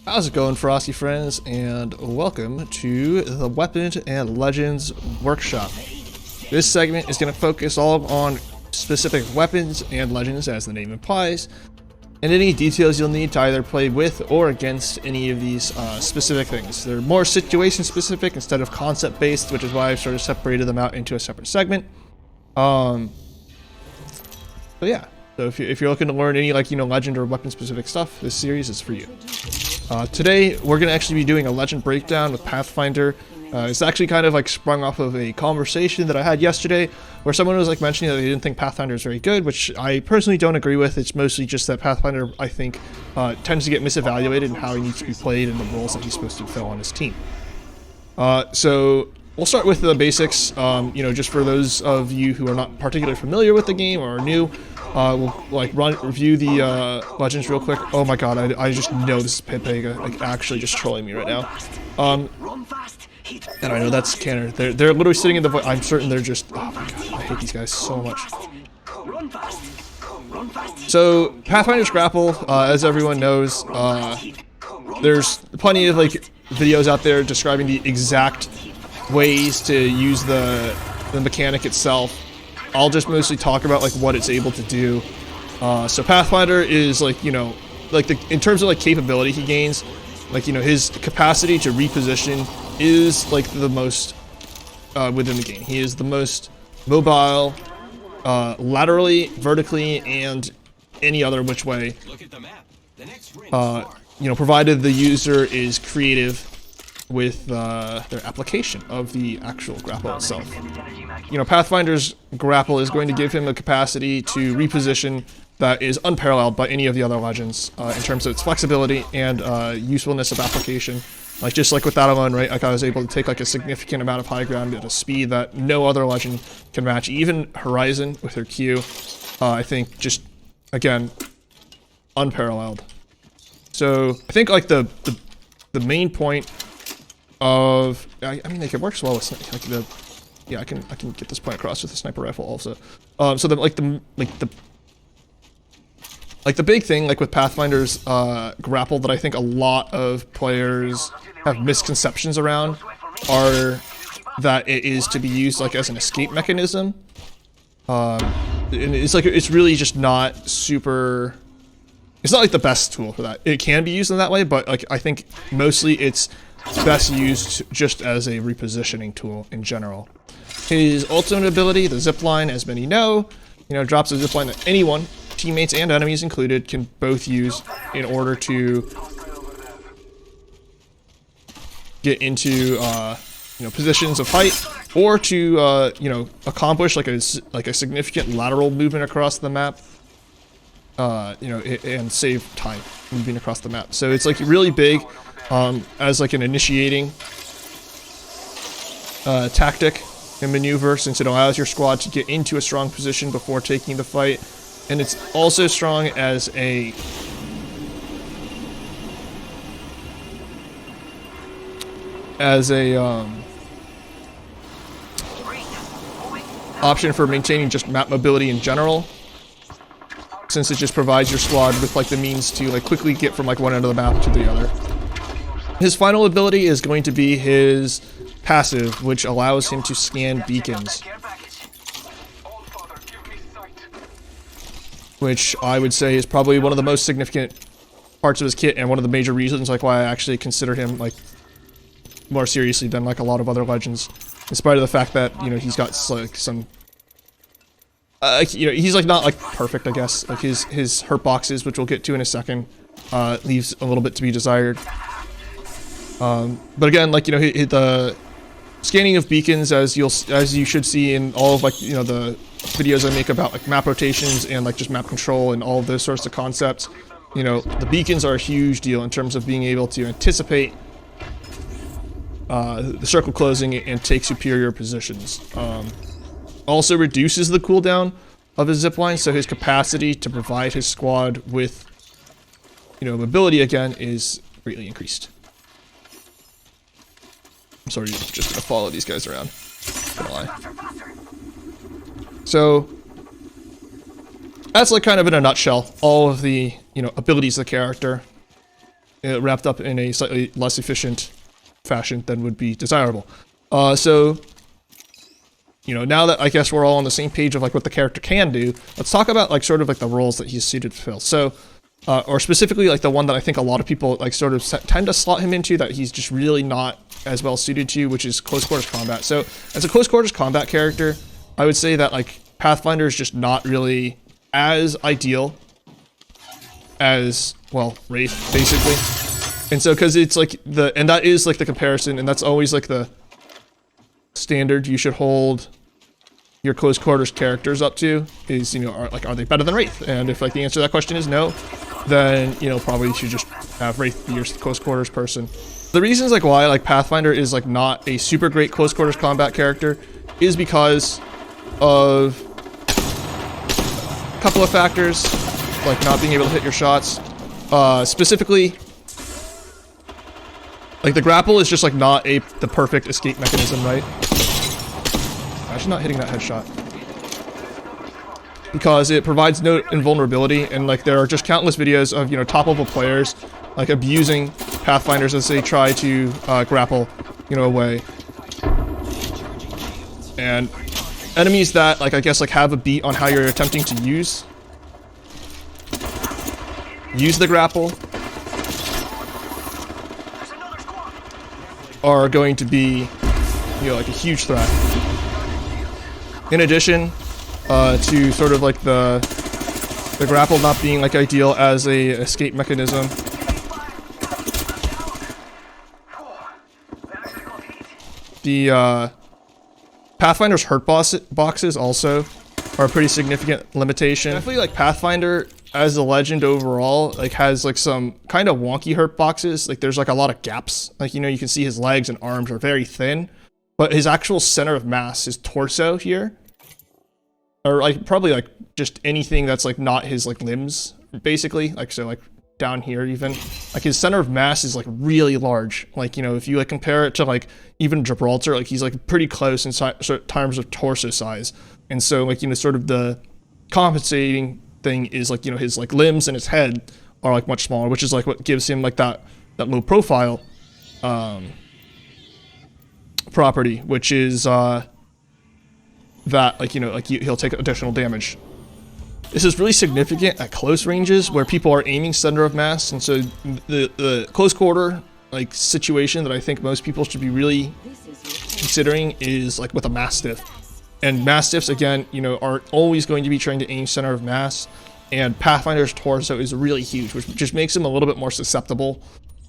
How's it going, Frosty friends, and welcome to the Weapons and Legends Workshop. This segment is going to focus all on specific weapons and legends, as the name implies, and any details you'll need to either play with or against any of these specific things. They're more situation specific instead of concept based, which is why I've sort of separated them out into a separate segment. So yeah, so if you're looking to learn any legend or weapon specific stuff, this series is for you. Today we're going to actually be doing a legend breakdown with Pathfinder. It's actually kind of like sprung off of a conversation that I had yesterday where someone was like mentioning that they didn't think Pathfinder is very good, which I personally don't agree with. It's mostly just that Pathfinder, I think, tends to get misevaluated in how he needs to be played and the roles that he's supposed to fill on his team. So we'll start with the basics, just for those of you who are not particularly familiar with the game or are new. We'll review the legends real quick. Oh my god, I just know this is Pepe actually just trolling me right now. And I know that's Canner. They're literally sitting in the I'm certain they're just, oh my god, I hate these guys so much. So Pathfinder's grapple, as everyone knows, there's plenty of videos out there describing the exact ways to use the mechanic itself. I'll just mostly talk about what it's able to do. So Pathfinder is in terms of capability he gains, his capacity to reposition is the most within the game. He is the most mobile, laterally, vertically, and any other which way. Provided the user is creative with their application of the actual grapple itself. Pathfinder's grapple is going to give him a capacity to reposition that is unparalleled by any of the other legends in terms of its flexibility and usefulness of application. Just with that alone, right? I was able to take a significant amount of high ground at a speed that no other legend can match. Even Horizon with her Q, I think just again unparalleled. So I think the main point of I mean it works well with I can get this point across with the sniper rifle also. So the big thing with Pathfinder's grapple that I think a lot of players have misconceptions around are that it is to be used as an escape mechanism. And it's really just not super. It's not the best tool for that. It can be used in that way, but I think mostly it's best used just as a repositioning tool in general. His ultimate ability, the zipline, as many know, drops a zipline that anyone, teammates and enemies included, can both use in order to get into positions of height or to accomplish a significant lateral movement across the map. And save time moving across the map. So it's really big as an initiating tactic and maneuver, since it allows your squad to get into a strong position before taking the fight. And it's also strong as a option for maintaining just map mobility in general, since it just provides your squad with the means to quickly get from one end of the map to the other. His final ability is going to be his passive, which allows him to scan beacons, which I would say is probably one of the most significant parts of his kit and one of the major reasons why I actually consider him more seriously than a lot of other legends, in spite of the fact that he's got some he's not perfect, I guess. His hurt boxes, which we'll get to in a second, leaves a little bit to be desired. But again, the scanning of beacons, as you should see in all of the videos I make about map rotations and just map control and all of those sorts of concepts. The beacons are a huge deal in terms of being able to anticipate the circle closing and take superior positions. Also reduces the cooldown of his zipline, so his capacity to provide his squad with mobility again is greatly increased. I'm sorry, just gonna follow these guys around. Gonna lie. So that's kind of in a nutshell all of the abilities of the character. wrapped up in a slightly less efficient fashion than would be desirable. So, you know, now that I guess we're all on the same page of like what the character can do, let's talk about like sort of like the roles that he's suited to fill. So, or specifically like the one that I think a lot of people like sort of tend to slot him into that he's just really not as well suited to, which is close quarters combat. So as a close quarters combat character, I would say that like Pathfinder is just not really as ideal as, well, Wraith, basically. And so, because it's like and that is like the comparison, and that's always like the standard you should hold your close quarters characters up to, is, you know, are they better than Wraith? And if like the answer to that question is no, then, you know, probably you should just have Wraith be your close quarters person. The reasons like why like Pathfinder is like not a super great close quarters combat character is because of a couple of factors, like not being able to hit your shots. Specifically, like the grapple is just like not the perfect escape mechanism, right? Actually not hitting that headshot. Because it provides no invulnerability, and like there are just countless videos of, you know, top level players like abusing Pathfinders as they try to grapple, you know, away. And enemies that like I guess like have a beat on how you're attempting to use the grapple are going to be, you know, like a huge threat. In addition to sort of like the grapple not being like ideal as a escape mechanism, the Pathfinder's hurt boxes also are a pretty significant limitation. Definitely like Pathfinder as a legend overall like has like some kind of wonky hurt boxes. Like there's like a lot of gaps. Like, you know, you can see his legs and arms are very thin, but his actual center of mass, his torso here, or like probably like just anything that's like not his like limbs, basically, like so like down here even, like his center of mass is like really large. Like, you know, if you like compare it to like even Gibraltar, like he's like pretty close in terms of torso size. And so like, you know, sort of the compensating thing is like, you know, his like limbs and his head are like much smaller, which is like what gives him like that low profile property, which is that like, you know, like he'll take additional damage. This is really significant at close ranges where people are aiming center of mass, and so the close quarter like situation that I think most people should be really considering is like with a Mastiff. And Mastiffs, again, you know, are always going to be trying to aim center of mass, and Pathfinder's torso is really huge, which just makes him a little bit more susceptible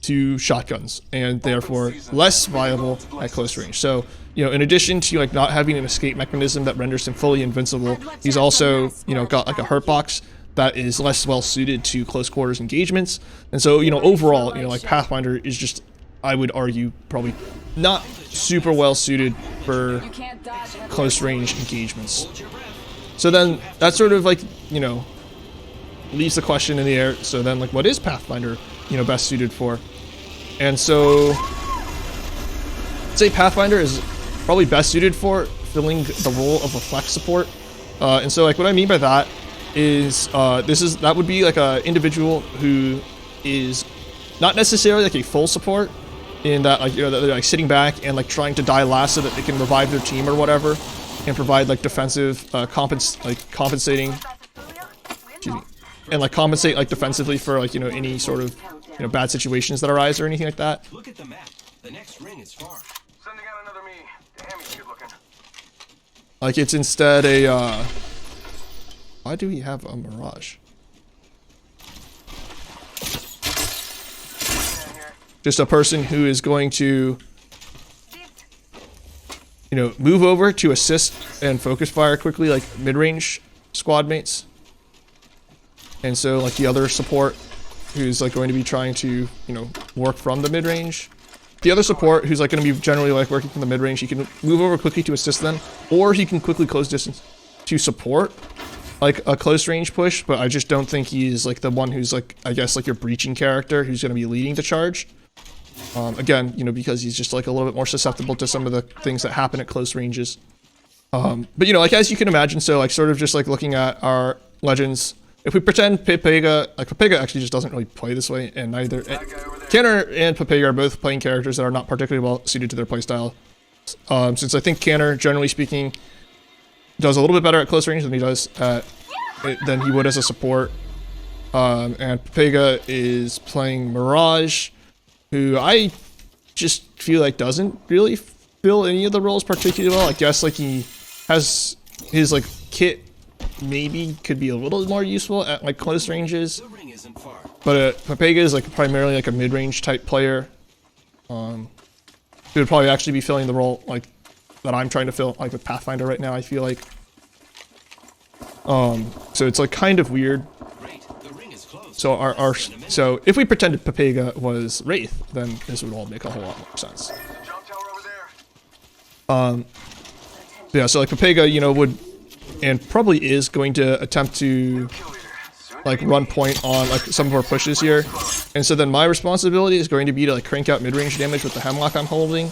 to shotguns, and therefore less viable at close range. So, you know, in addition to like not having an escape mechanism that renders him fully invincible, he's also, you know, got like a hurt box that is less well suited to close quarters engagements. And so, you know, overall, you know, like Pathfinder is just, I would argue, probably not super well suited for close range engagements. So then that sort of like, you know, leaves the question in the air. So then like, what is Pathfinder, you know, best suited for? And so I'd say Pathfinder is probably best suited for filling the role of a flex support. And so like what I mean by that is that would be like a individual who is not necessarily like a full support, in that like, you know, that they're like sitting back and like trying to die last so that they can revive their team or whatever, and provide like defensive compensating, excuse me, and like compensate like defensively for like, you know, any sort of, you know, bad situations that arise or anything like that. Look at the map. The next ring is far. Sending out another me. Damn, he's good looking. Like it's instead a why do we have a Mirage? Just a person who is going to, you know, move over to assist and focus fire quickly, like mid-range squad mates. And so like the other support who's like going to be trying to, you know, work from the mid-range. The other support who's like going to be generally like working from the mid-range, he can move over quickly to assist them, or he can quickly close distance to support like a close range push, but I just don't think he's like the one who's like, I guess like your breaching character who's going to be leading the charge. Again, you know, because he's just like a little bit more susceptible to some of the things that happen at close ranges. But you know, like as you can imagine, so like sort of just like looking at our legends, if we pretend Pepega, like Pepega actually just doesn't really play this way, and neither Canner and Pepega are both playing characters that are not particularly well suited to their playstyle. Since I think Canner, generally speaking, does a little bit better at close range than he does than he would as a support. And Pepega is playing Mirage, who I just feel like doesn't really fill any of the roles particularly well. I guess like he has his like kit maybe could be a little more useful at like close ranges, but Pepega is like primarily like a mid-range type player. He would probably actually be filling the role like that I'm trying to fill like with Pathfinder right now, I feel like. So it's like kind of weird. So so if we pretended Pepega was Wraith, then this would all make a whole lot more sense. Yeah, so like Pepega, you know, would and probably is going to attempt to like run point on like some of our pushes here, and so then my responsibility is going to be to like crank out mid-range damage with the hemlock I'm holding,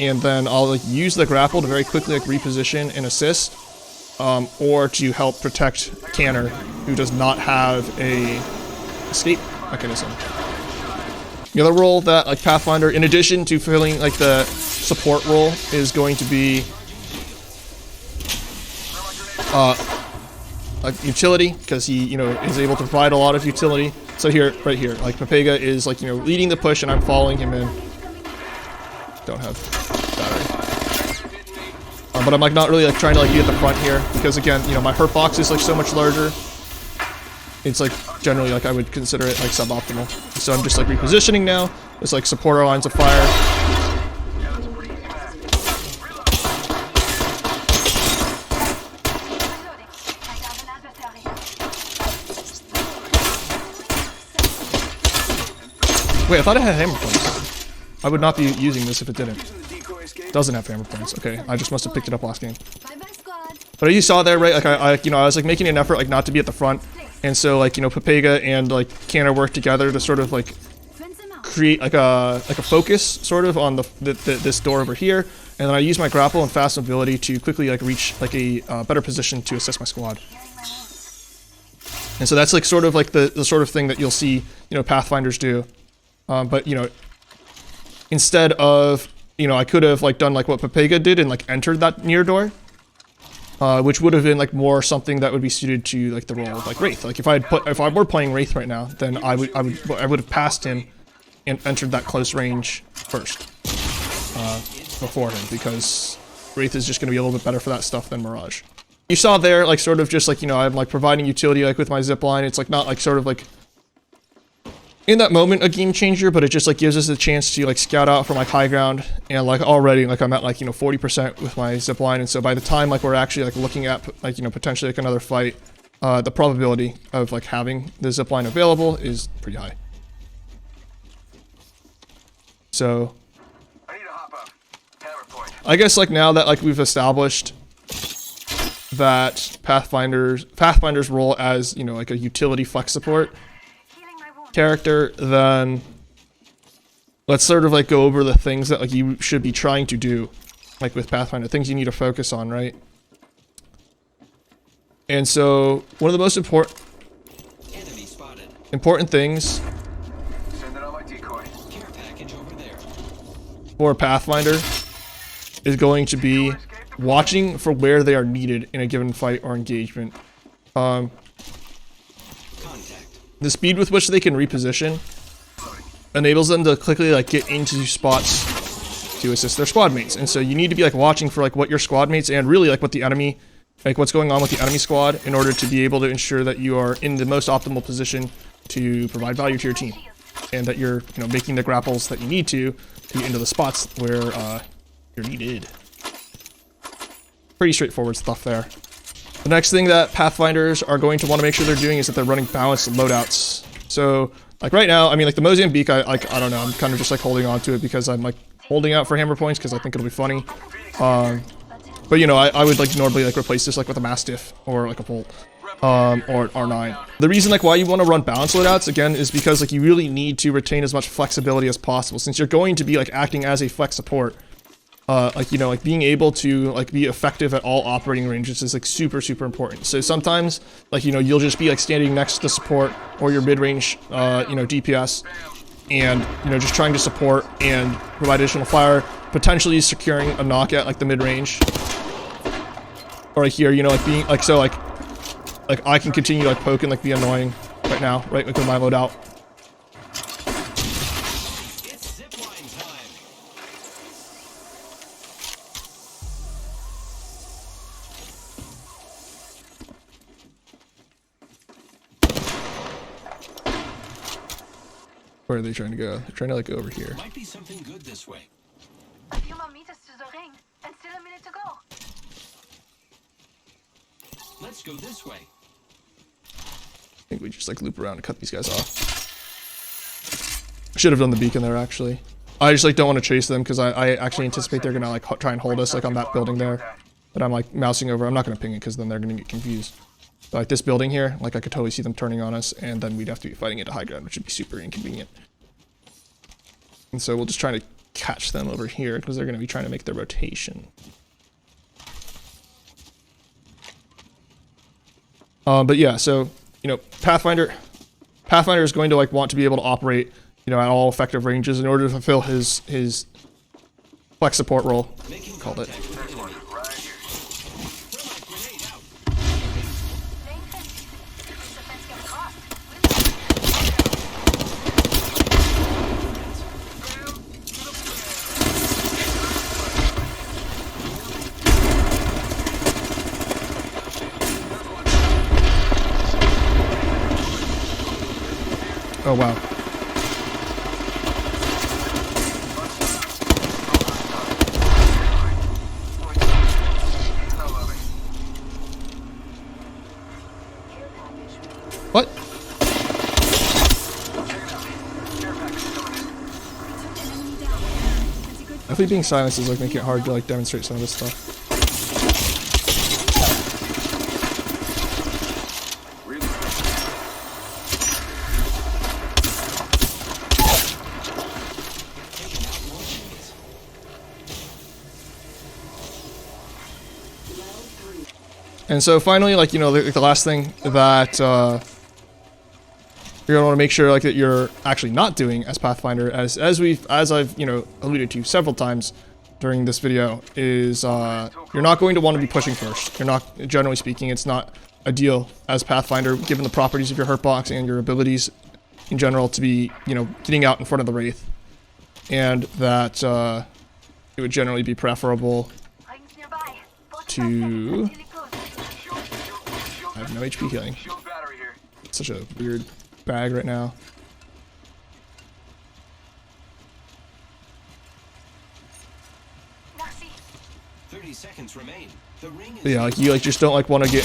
and then I'll like use the grapple to very quickly like reposition and assist, or to help protect Canner, who does not have a escape mechanism. The other role that like Pathfinder, in addition to filling like the support role, is going to be like utility, because he, you know, is able to provide a lot of utility. So here, right here, like Pepega is like, you know, leading the push and I'm following him in. Don't have battery. But I'm like not really like trying to like be at the front here, because again, you know, my hurt box is like so much larger. It's like generally like I would consider it like suboptimal. So I'm just like repositioning now. It's like support our lines of fire. Wait, I thought it had hammer points. I would not be using this if it didn't. It doesn't have hammer points. Okay, I just must have picked it up last game. But you saw there, right? Like I you know, I was like making an effort like not to be at the front, and so like, you know, Pepega and like Canner work together to sort of like create like a focus sort of on this door over here, and then I use my grapple and fast mobility to quickly like reach like a better position to assist my squad. And so that's like sort of like the sort of thing that you'll see, you know, Pathfinders do. But, you know, instead of, you know, I could have like done like what Pepega did and like entered that near door, which would have been like more something that would be suited to like the role of like Wraith. Like if I were playing Wraith right now, then I would have passed him and entered that close range first, before him, because Wraith is just going to be a little bit better for that stuff than Mirage. You saw there, like sort of just like, you know, I'm like providing utility like with my zipline. It's like not like sort of like in that moment a game changer, but it just like gives us a chance to like scout out from like high ground, and like already like I'm at like, you know, 40% with my zipline, and so by the time like we're actually like looking at like, you know, potentially like another fight, the probability of like having the zipline available is pretty high. So I guess like now that like we've established that Pathfinder's role as, you know, like a utility flex support character, then let's sort of like go over the things that like you should be trying to do like with Pathfinder, things you need to focus on, right? And so one of the most important things for Pathfinder is going to be watching for where they are needed in a given fight or engagement. The speed with which they can reposition enables them to quickly like get into spots to assist their squad mates, and so you need to be like watching for like what your squad mates and really like what the enemy, like what's going on with the enemy squad, in order to be able to ensure that you are in the most optimal position to provide value to your team, and that you're, you know, making the grapples that you need to get into the spots where you're needed. Pretty straightforward stuff there. The next thing that Pathfinders are going to want to make sure they're doing is that they're running balanced loadouts. So, like right now, I mean, like the Mozambique, I don't know, I'm kind of just like holding on to it because I'm like holding out for hammer points because I think it'll be funny. But you know, I would like normally like replace this like with a Mastiff or like a Bolt, or R9. The reason like why you want to run balanced loadouts again is because like you really need to retain as much flexibility as possible, since you're going to be like acting as a flex support. like, you know, like being able to like be effective at all operating ranges is like super important. So sometimes like, you know, you'll just be like standing next to support or your mid-range you know, DPS, and you know, just trying to support and provide additional fire, potentially securing a knock at like the mid-range, or like here, you know, like being like, so like I can continue like poke and like be annoying right now, right, like with my loadout. Where are they trying to go? They're trying to like go over here. Might be something good this way. A few more meters to the ring, and still a minute to go. Let's go this way. I think we just like loop around and cut these guys off. Should have done the beacon there actually. I just like don't want to chase them because I actually anticipate they're gonna like try and hold us like on that building there. But I'm like mousing over. I'm not gonna ping it because then they're gonna get confused. But like this building here, like I could totally see them turning on us, and then we'd have to be fighting it to high ground, which would be super inconvenient. And so we'll just try to catch them over here because they're gonna be trying to make their rotation. But yeah, so you know, Pathfinder is going to like want to be able to operate, you know, at all effective ranges in order to fulfill his flex support role. Called it. Oh wow. What? Definitely being silenced is like making it hard to like demonstrate some of this stuff. And so finally, like, you know, the last thing that you're gonna want to make sure like that you're actually not doing as Pathfinder, as I've you know alluded to several times during this video, is you're not going to want to be pushing first. You're not, generally speaking, it's not ideal as Pathfinder, given the properties of your hurt box and your abilities in general, to be, you know, getting out in front of the Wraith, and that it would generally be preferable to. I have no HP healing. It's such a weird bag right now. Seconds remain. The ring is yeah, like you like just don't like want to get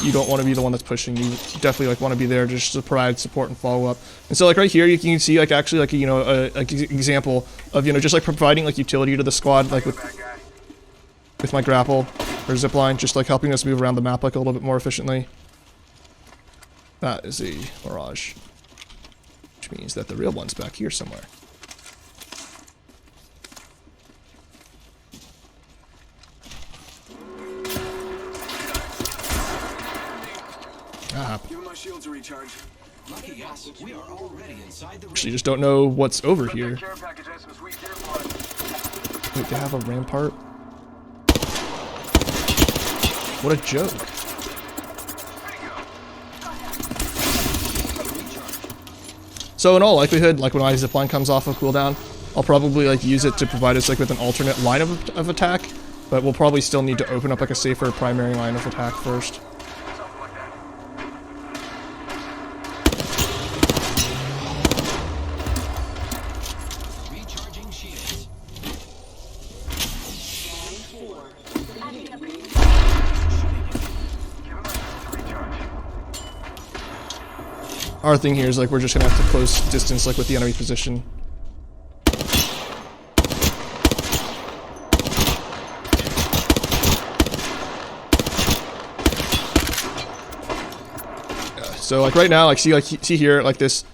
you don't want to be the one that's pushing. You definitely like want to be there just to provide support and follow up. And so like right here you can see like actually like, you know, like example of, you know, just like providing like utility to the squad, like with my grapple or zipline, just like helping us move around the map like a little bit more efficiently. That is a mirage, which means that the real one's back here somewhere. Actually, just don't know what's over here. Wait, they have a rampart? What a joke. So in all likelihood, like when my zipline comes off of cooldown, I'll probably like use it to provide us like with an alternate line of attack, but we'll probably still need to open up like a safer primary line of attack first. Our thing here is like we're just gonna have to close distance like with the enemy position. Yeah, so like right now, like see here, like this,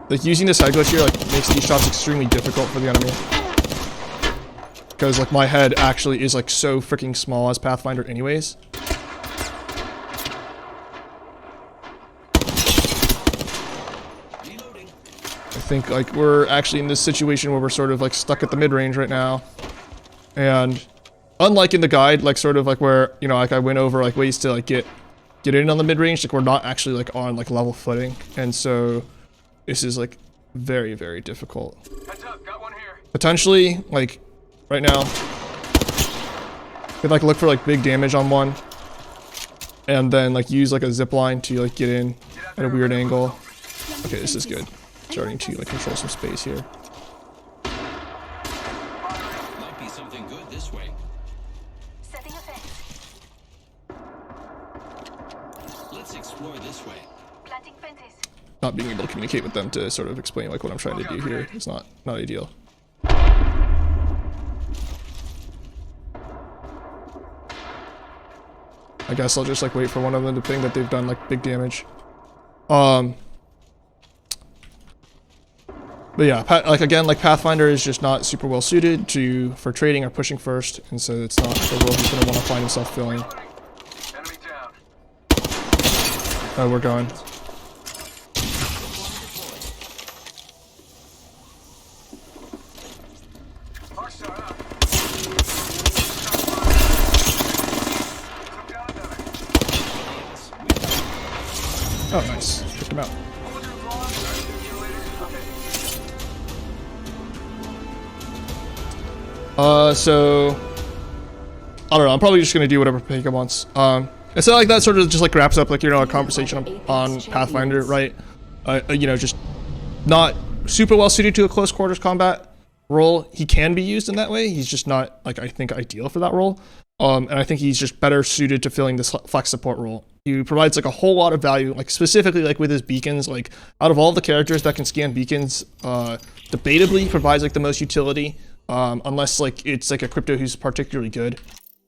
like using this head glitch here like makes these shots extremely difficult for the enemy. because like my head actually is like so freaking small as Pathfinder anyways. I think like we're actually in this situation where we're sort of like stuck at the mid-range right now. And unlike in the guide, like sort of like where, you know, like I went over like ways to like get in on the mid-range, like we're not actually like on like level footing. And so this is like very, very difficult. Heads up, got one here. Potentially, like right now, could like look for like big damage on one. And then like use like a zip line to like get in at a weird angle. Okay, this is good. Starting to like control some space here. Might be something good this way. Setting a fence. Let's explore this way. Planting fences. Not being able to communicate with them to sort of explain like what I'm trying to do here is not ideal. I guess I'll just like wait for one of them to ping that they've done like big damage. But yeah, like again, like Pathfinder is just not super well suited for trading or pushing first, and so it's not the role he's gonna want to find himself filling. Enemy down. Oh, we're going. Hostile up. Took down another. Oh, nice. Picked him out. So I don't know. I'm probably just gonna do whatever Pika wants. And so like that sort of just like wraps up like, you know, a conversation on Pathfinder, right? You know, just not super well suited to a close quarters combat role. He can be used in that way. He's just not like, I think, ideal for that role. And I think he's just better suited to filling this flex support role. He provides like a whole lot of value, like specifically like with his beacons. Like out of all the characters that can scan beacons, debatably provides like the most utility. Unless like it's like a crypto who's particularly good.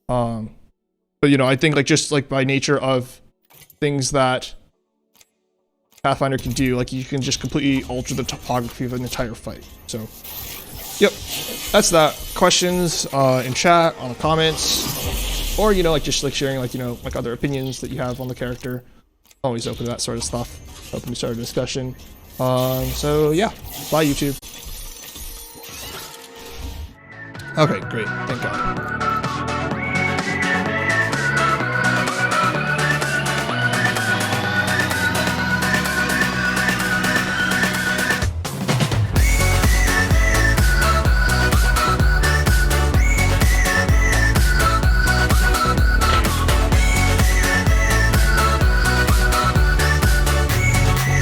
But you know, I think like just like by nature of things that Pathfinder can do, like you can just completely alter the topography of an entire fight. So, yep, that's that. Questions in chat, on the comments, or you know, like just like sharing like, you know, like other opinions that you have on the character. Always open to that sort of stuff. Open to start a discussion. So yeah, bye YouTube. Okay, great. Thank God.